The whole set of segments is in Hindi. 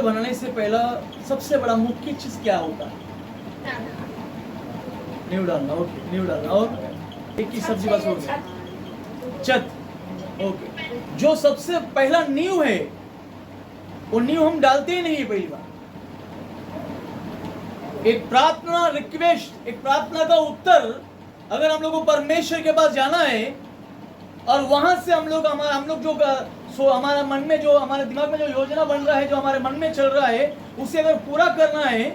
घर बनाने से पहला सबसे बड़ा मुख्य चीज क्या होता है? नींव डालना। ओके, नींव डालना। और एक ही सब्जी बस हो गया, छत। ओके, जो सबसे पहला नींव है वो नींव हम डालते ही नहीं है पहली बार। एक प्रार्थना रिक्वेस्ट, एक प्रार्थना का उत्तर, अगर हम लोग को परमेश्वर के पास जाना है और वहां से हम लोग जो हमारा मन में, जो हमारे दिमाग में जो योजना बन रहा है, जो हमारे मन में चल रहा है, उसे अगर पूरा करना है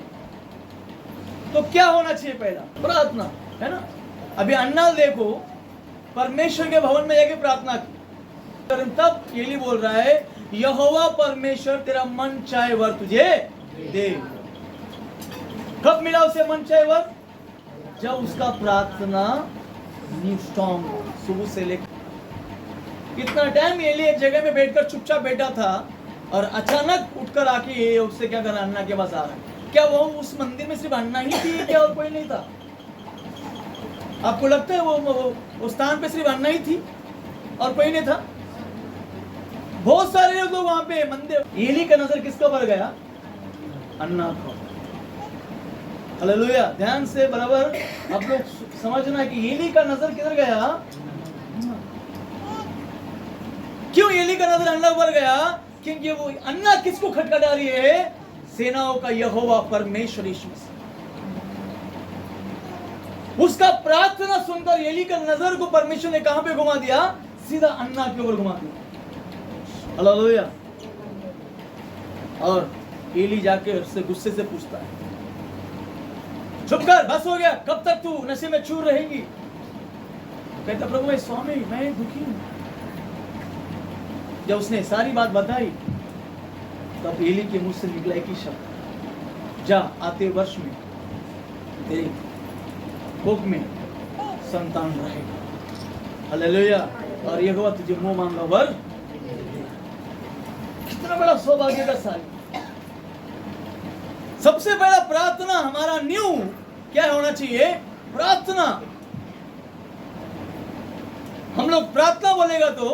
तो क्या होना चाहिए? पहला प्रार्थना, है ना। अभी अन्ना देखो, परमेश्वर के भवन में जाके प्रार्थना की, तब एली बोल रहा है, यहोवा परमेश्वर तेरा मन चाहे वर तुझे दे। कब मिला उसे मन चाहे वर? जब उसका प्रार्थना न्यू स्ट्रॉन्ग, सुबह से लेकर कितना टाइम एली एक जगह में बैठकर चुपचाप बैठा था और अचानक उठकर आके ये उससे क्या करना, अन्ना के पास आ रहा है। क्या वो उस मंदिर में सिर्फ अन्ना ही थी क्या, और कोई नहीं था? आपको लगता है वो स्थान पे सिर्फ अन्ना ही थी और कोई नहीं था? बहुत सारे लोग वहां पे मंदिर। एली का नजर किसका पर गया? अन्ना को। हालेलुया। ध्यान से बराबर आप लोग समझना है कि एली का नजर किधर गया? क्यों एली का नजर अन्ना पर गया? क्योंकि वो अन्ना किसको खटखटा रही है? सेनाओं का यहोवा परमेश्वर यीशु मसीह। उसका प्रार्थना सुनकर एली का नजर को परमेश्वर ने कहां पे घुमा दिया? सीधा अन्ना के ऊपर घुमा दिया। हालेलुया। और एली जाके उससे गुस्से से पूछता है, चुप कर, बस हो गया, कब तक तू नशे में चूर रहेगी? कहता, प्रभु मैं स्वामी, मैं दुखी हूं। जब उसने सारी बात बताई तब एली के मुंह से निकला एक ही शब्द, जा, आते वर्ष में तेरे कोख में संतान रहेगा। हालेलुया। और यहोवा तुझे मुंह मांगा वर। कितना बड़ा सौभाग्य का साल। सबसे पहला प्रार्थना, हमारा न्यू क्या होना चाहिए? प्रार्थना। हम लोग प्रार्थना बोलेगा तो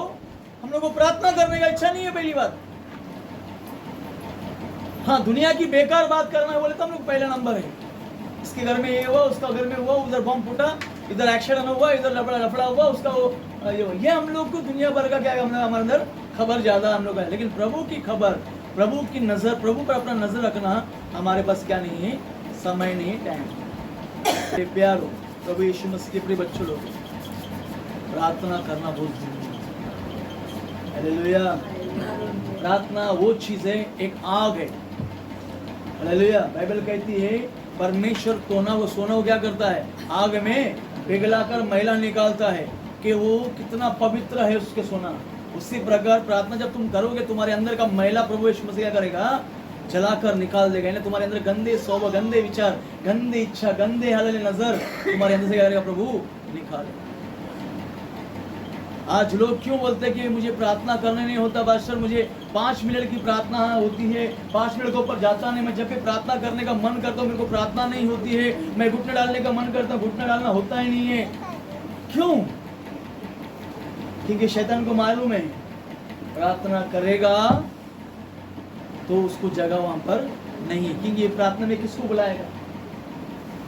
हम लोग को प्रार्थना करने का इच्छा नहीं है, पहली बात। हाँ, दुनिया की बेकार बात करना है बोले तो हम लोग पहला नंबर है। इसके घर में ये हुआ, उसका घर में हुआ, उधर बम फूटा, इधर एक्सीडेंट हुआ, इधर लफड़ा हुआ, उसका वो ये हम लोग को दुनिया भर का क्या हमारे अंदर खबर ज्यादा हम लोग है। लेकिन प्रभु की खबर, प्रभु की नजर, प्रभु पर अपना नजर रखना हमारे पास क्या नहीं है? समय नहीं, टाइम। प्यारो, प्रभु यीशु मसीह के प्रिय बच्चों लोग, प्रार्थना करना बहुत जरूरी है। हालेलुया। प्रार्थना वो चीज है, एक आग है। हालेलुया। बाइबल कहती है परमेश्वर सोना को क्या करता है? आग में पिघलाकर मैला निकालता है, कि वो कितना पवित्र है उसके सोना। उसी प्रकार प्रार्थना जब तुम करोगे, तुम्हारे अंदर का मैला प्रभु यीशु मसीह क्या करेगा? जलाकर निकाल देगा। यानी तुम्हारे अंदर गंदे स्वभाव, गंदे विचार, गंदे इच्छा, गंदे हालेलुया नजर तुम्हारे अंदर से क्या करेगा? प्रभु निकालेगा। आज लोग क्यों बोलते हैं कि मुझे प्रार्थना करने नहीं होता पास्टर, मुझे 5 मिनट की प्रार्थना होती है, 5 मिनट के ऊपर जाता नहीं, मैं जब भी प्रार्थना करने का मन करता हूँ मेरे को प्रार्थना नहीं होती है, मैं घुटने डालने का मन करता हूँ, घुटने डालना होता ही नहीं है। क्यों? क्योंकि शैतान को मालूम है प्रार्थना करेगा तो उसको जगह वहां पर नहीं है। क्योंकि ये प्रार्थना में किसको बुलाएगा?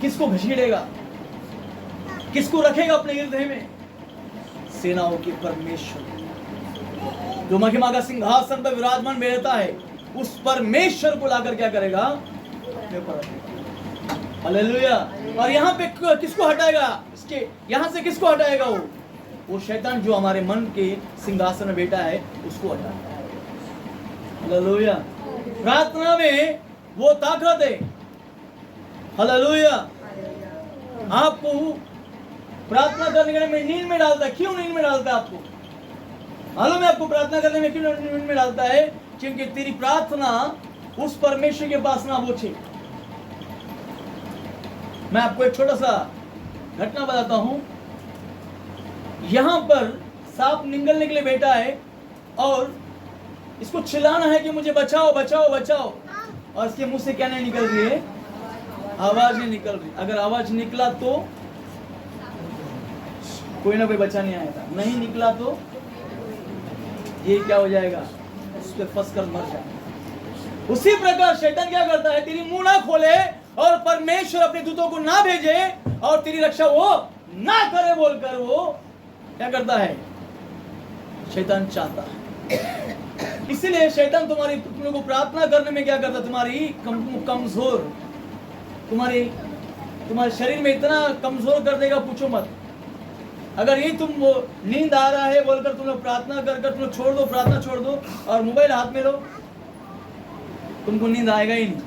किसको घसीटेगा? किसको रखेगा अपने हृदय में? सेनाओं के परमेश्वर जो महिमा का सिंहासन पर विराजमान रहता है, उस परमेश्वर को लाकर क्या करेगा? हालेलुया। और यहाँ पे किसको हटाएगा? इसके यहाँ से किसको हटाएगा? वो शैतान जो हमारे मन के सिंहासन में बैठा है, उसको हटाएगा। हालेलुया। प्रार्थना में वो ताकत है। हालेलुया। आपको प्रार्थना करने के लिए में नींद में डालता है। क्यों नींद में डालता है? आपको मालूम है? आपको प्रार्थना करने में क्यों नींद में डालता है? क्योंकि तेरी प्रार्थना उस परमेश्वर के पास ना पहुंचे। मैं आपको एक छोटा सा घटना बताता हूं। यहां पर सांप निगलने के लिए बैठा है और इसको चिल्लाना है कि मुझे बचाओ बचाओ बचाओ, और इसके मुंह से क्या नहीं निकल रही है? आवाज नहीं निकल रही। अगर आवाज निकला तो कोई ना कोई बचा नहीं आएगा, नहीं निकला तो ये क्या हो जाएगा? उस पर फंस कर मर जाएगा। उसी प्रकार शैतान क्या करता है, तेरी मुंह ना खोले और परमेश्वर अपने दूतों को ना भेजे और तेरी रक्षा वो ना करे बोलकर वो क्या करता है, शैतान चाहता है। इसीलिए शैतान तुम लोगों को प्रार्थना करने में क्या करता है, तुम्हारी कमजोर, तुम्हारे शरीर में इतना कमजोर कर देगा, पूछो मत। अगर ये तुम नींद आ रहा है बोलकर तुम लोग प्रार्थना कर तुम लोग छोड़ दो, प्रार्थना छोड़ दो और मोबाइल हाथ में लो, तुमको नींद आएगा ही नहीं।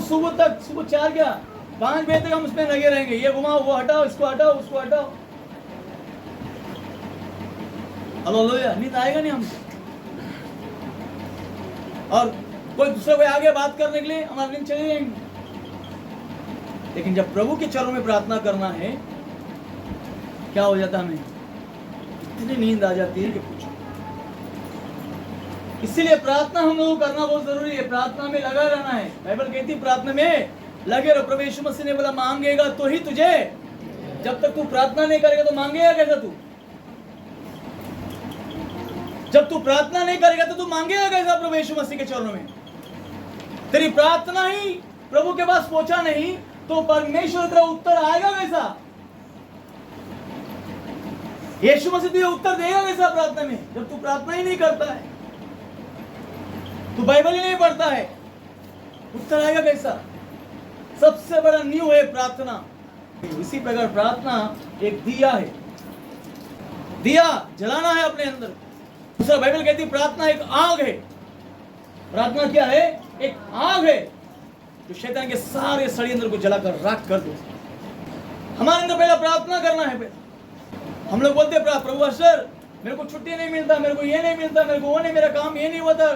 सुबह तक, सुबह 4 क्या 5 बजे तक हम उसमें लगे रहेंगे, ये घुमाओ, वो हटाओ, इसको हटाओ, उसको हटाओ। हालेलुया, नींद आएगा नहीं हमको। और कोई दूसरे को आगे बात करने के लिए हमारी नींद चली जाएंगे। लेकिन जब प्रभु के चरणों में प्रार्थना करना है, क्या हो जाता है, हमें इतनी नींद आ जाती है कि पूछो। इसीलिए प्रार्थना हम लोगों को करना बहुत जरूरी है, प्रार्थना में लगा रहना है। बाइबल कहती है प्रार्थना में लगे रहो। प्रभु यीशु मसीह ने बोला मांगेगा तो ही तुझे, जब तक तू प्रार्थना नहीं करेगा तो मांगेगा कैसा तू? जब तू प्रार्थना नहीं करेगा तो तू मांगेगा कैसा प्रभु यीशु मसीह के चरणों में? तेरी प्रार्थना ही प्रभु के पास पहुंचा नहीं तो परमेश्वर तेरा उत्तर आएगा कैसा? यीशु मसीह तुझे उत्तर देगा कैसा प्रार्थना में, जब तू प्रार्थना ही नहीं करता है, तू बाइबल ही नहीं पढ़ता है, उत्तर आएगा कैसा? सबसे बड़ा नींव है प्रार्थना। इसी प्रकार प्रार्थना एक दिया है, दिया जलाना है अपने अंदर। दूसरा बाइबल कहती है प्रार्थना एक आग है। प्रार्थना क्या है? एक आग है जो शैतान के सारे षड्यंत्र को जलाकर राख कर दे। हमारे अंदर पहला प्रार्थना करना है। हम लोग बोलते हैं प्रभु सर मेरे को छुट्टी नहीं मिलता, मेरे को ये नहीं मिलता, मेरे को वो नहीं, मेरा काम ये नहीं होता।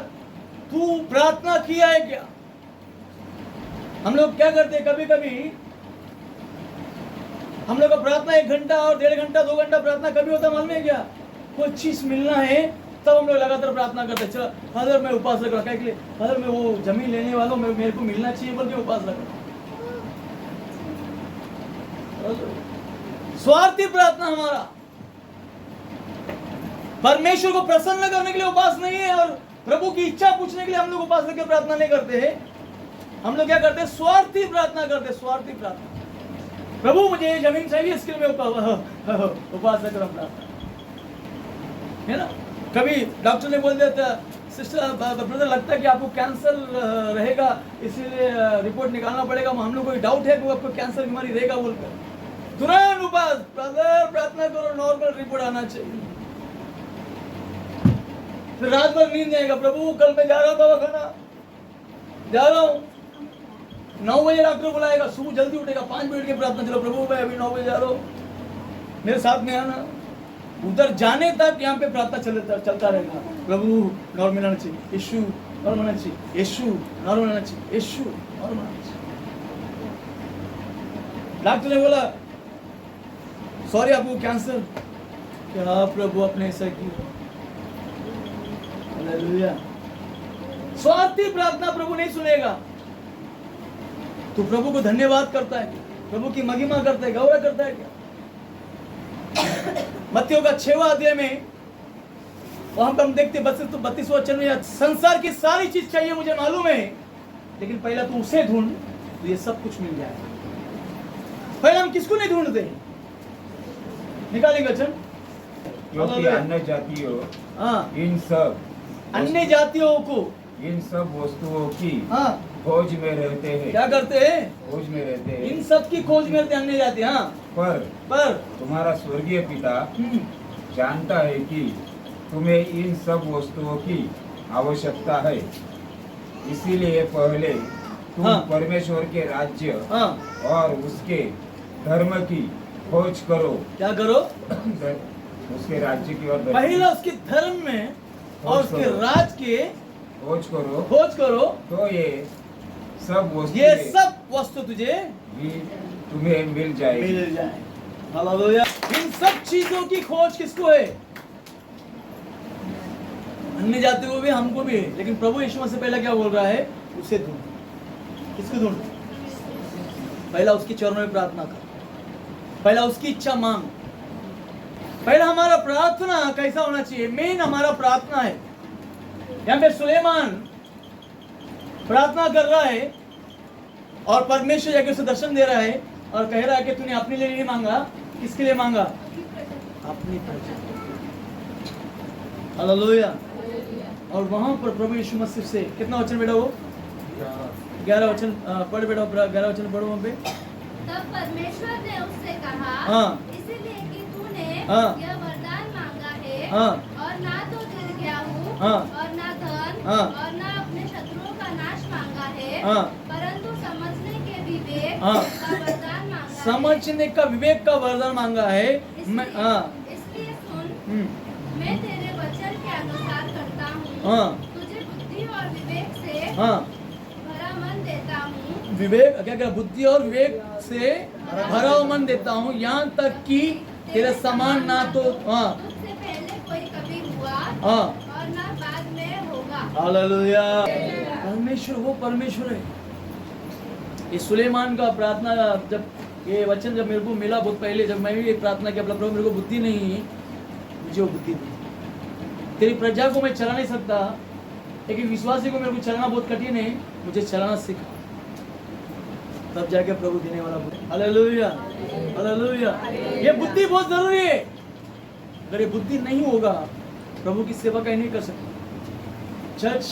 तू प्रार्थना किया है क्या? हम लोग क्या करते हैं, कभी कभी हम लोग का प्रार्थना 1 घंटा और 1.5 घंटा 2 घंटा प्रार्थना कभी होता मालूम है क्या? कोई चीज मिलना है तब हम लोग लगातार प्रार्थना करते हैं। चलो फादर मैं उपवास रख रहा, क्या फादर मैं वो जमीन लेने वाला हूँ, मेरे को मिलना चाहिए बोल के उपवास रख रहा। स्वार्थी प्रार्थना हमारा, परमेश्वर को प्रसन्न करने के लिए उपवास नहीं है और प्रभु की इच्छा पूछने के लिए हम लोग उपवास करके प्रार्थना नहीं करते हैं। हम लोग क्या करते हैं? स्वार्थी प्रार्थना करते हैं, स्वार्थी प्रार्थना। प्रभु मुझे ये जमीन चाहिए, इसके लिए मैं उपवास रख रहा है ना। कभी डॉक्टर ने बोल दिया था सिस्टर ब्रदर लगता है कि आपको कैंसर रहेगा, इसीलिए रिपोर्ट निकालना पड़ेगा, हम लोग को डाउट है कि आपको कैंसर बीमारी रहेगा बोलकर तुरंत उपवास, ब्रदर प्रार्थना करो, नॉर्मल रिपोर्ट आना चाहिए। फिर रात भर नींद नहीं आएगा, प्रभु कल मैं जा रहा हूँ दवाखाना, जा रहा हूँ, 9 बजे डॉक्टर बुलाएगा, सुबह जल्दी उठेगा, 5 मिनट की प्रार्थना, चलो प्रभु मैं अभी 9 बजे जा रहा हूँ, मेरे साथ में आना। उधर जाने तक यहाँ पे प्रार्थना चलता रहेगा। प्रभु नॉर्मल आना चाहिए, यीशु नॉर्मल आना चाहिए, यीशु नॉर्मल आना चाहिए, यीशु नॉर्मल आना चाहिए। डॉक्टर ने बोला सॉरी आपको कैंसर, क्या प्रभु अपने ऐसा किया? हालेलुया। स्वार्थी प्रार्थना प्रभु नहीं सुनेगा। तू प्रभु को धन्यवाद करता है, प्रभु की महिमा करता है, गौरव करता है क्या? मत्ती का 6वां अध्याय में वहां पर हम देखते 32वां वचन में, संसार की सारी चीज चाहिए मुझे मालूम है, लेकिन पहला तू उसे ढूंढ तो ये सब कुछ मिल जाएगा। पहले हम किसको नहीं ढूंढते? निकालेंगे वचन, क्योंकि अन्य जातियों अन्य जातियों को इन सब वस्तुओं की हाँ खोज में रहते हैं। क्या करते हैं? खोज में रहते हैं। इन सब की खोज में रहते अन्य जाति। हाँ पर तुम्हारा स्वर्गीय पिता जानता है कि तुम्हें इन सब वस्तुओं की आवश्यकता है, इसीलिए पहले तुम परमेश्वर के राज्य और उसके धर्म की खोज करो। क्या करो? उसके राज्य की और पहले उसके धर्म में और उसके राज के खोज करो तो ये सब वस्तु तुझे तुम्हें मिल जाएगी। हालेलुया। इन सब चीजों की खोज किसको है? अन्य जातियों को भी, हमको भी है। लेकिन प्रभु यीशु मसीह पहला क्या बोल रहा है? उसे ढूंढ। किसको ढूंढ? पहला उसके चरणों में प्रार्थना कर, पहला उसकी इच्छा मांग। पहला हमारा प्रार्थना कैसा होना चाहिए? मेन हमारा प्रार्थना है यहाँ पे सुलेमान प्रार्थना कर रहा है और परमेश्वर जाके उसे दर्शन दे रहा है और कह रहा है कि तूने अपने लिए नहीं मांगा, किसके लिए मांगा? अपनी प्रजा। हालेलुया। और वहां पर प्रभु यीशु मसीह से कितना वचन बेटा वो 11 वचन पढ़ बेटा, 11 वचन पढ़ो वहां पे। तब परमेश्वर ने उससे कहा, इसलिए कि तूने यह वरदान मांगा है, और ना तो दीर्घ आयु और ना धन और ना अपने शत्रुओं का नाश मांगा है, परंतु समझने के विवेक का वरदान मांगा है। समझने का विवेक का वरदान मांगा है। इसलिए सुन, मैं तेरे वचन के अनुसार करता हूँ, तुझे बुद्धि और विवेक से भरा मन देता हूँ। विवेक क्या क्या? बुद्धि और विवेक से भरा हुआ मन देता हूँ, यहाँ तक कि तेरे समान ना तो तुझसे पहले कोई कभी हुआ और ना बाद में होगा। हालेलुया। परमेश्वर वो परमेश्वर है। ये सुलेमान का प्रार्थना, जब ये वचन जब मेरे को मिला बहुत पहले, जब मैं भी ये प्रार्थना किया, प्रभु मेरे को बुद्धि नहीं है, मुझे वो बुद्धि दी। तेरी प्रजा को मैं चला नहीं सकता, लेकिन विश्वासी को मेरे को चलाना बहुत कठिन है, मुझे चलाना सिखा। तब जाके प्रभु देने वाला बुद्धि। Hallelujah, hallelujah. ये बुद्धि बहुत जरूरी है। अगर ये बुद्धि नहीं होगा, प्रभु की सेवा कहीं नहीं कर सकते। चर्च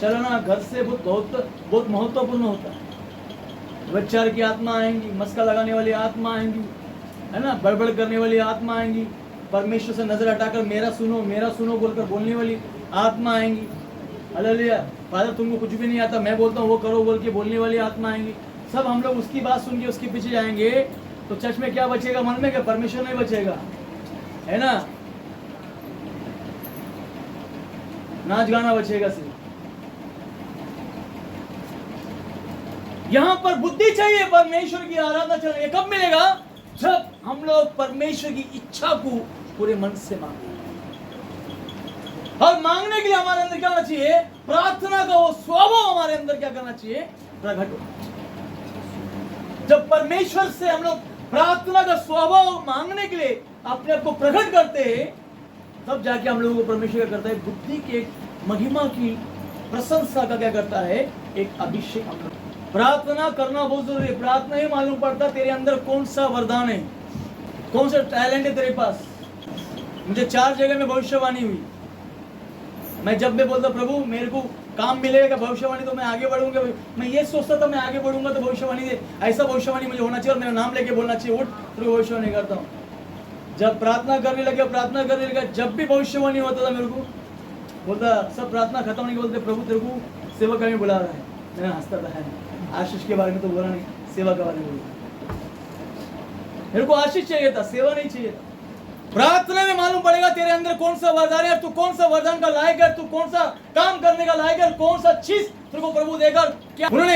चलाना घर से बहुत महत्वपूर्ण होता है। व्यभिचार की आत्मा आएंगी, मस्का लगाने वाली आत्मा आएंगी, है ना, बड़बड़ करने वाली आत्मा आएंगी, परमेश्वर से नजर हटाकर मेरा सुनो बोलकर बोलने वाली आत्मा आएंगी। हालेलुया। फादर तुमको कुछ भी नहीं आता, मैं बोलता हूँ वो करो बोल के बोलने वाली आत्मा आएंगी। सब हम लोग उसकी बात सुन के उसके पीछे जाएंगे तो चर्च में क्या बचेगा? मन में क्या? परमेश्वर नहीं बचेगा, है ना, नाच गाना बचेगा सिर्फ। यहाँ पर बुद्धि चाहिए, परमेश्वर की आराधना चाहिए। कब मिलेगा? जब हम लोग परमेश्वर की इच्छा को पूरे मन से मांगे। और मांगने के लिए हमारे अंदर क्या होना चाहिए? प्रार्थना का वो स्वभाव हमारे अंदर क्या करना चाहिए? प्रकट होना चाहिए। जब परमेश्वर से हम लोग प्रार्थना का स्वभाव मांगने के लिए अपने आप को प्रकट करते हैं, तब जाके हम लोगों को परमेश्वर क्या करता है? बुद्धि के महिमा की प्रशंसा का क्या करता है? एक अभिषेक। प्रार्थना करना बहुत जरूरी है। प्रार्थना ही मालूम पड़ता तेरे अंदर कौन सा वरदान है, कौन सा टैलेंट है तेरे पास। मुझे 4 जगह में भविष्यवाणी हुई। मैं जब भी बोलता प्रभु मेरे को काम मिलेगा भविष्यवाणी तो मैं आगे बढ़ूंगा, मैं ये सोचता था मैं आगे बढ़ूंगा तो भविष्यवाणी दे, ऐसा भविष्यवाणी मुझे होना चाहिए और मेरा नाम लेके बोलना चाहिए, उठ तो भविष्यवाणी करता हूँ। जब प्रार्थना करने लगा, जब भी भविष्यवाणी होता था मेरे को बोलता, सब प्रार्थना खत्म नहीं बोलते प्रभु तेरे को सेवा करने बुला रहा है। मैं हंसता था, आशीष के बारे में तो बोला नहीं, सेवा के बारे में बोला। मेरे को आशीष चाहिए था, सेवा नहीं चाहिए था। प्रार्थना में मालूम पड़ेगा तेरे अंदर कौन सा वरदान है, तू कौन सा वरदान का लायक है, तू कौन सा काम करने का लायक है, कौन सा चीज तेरे को प्रभु देकर क्या उन्होंने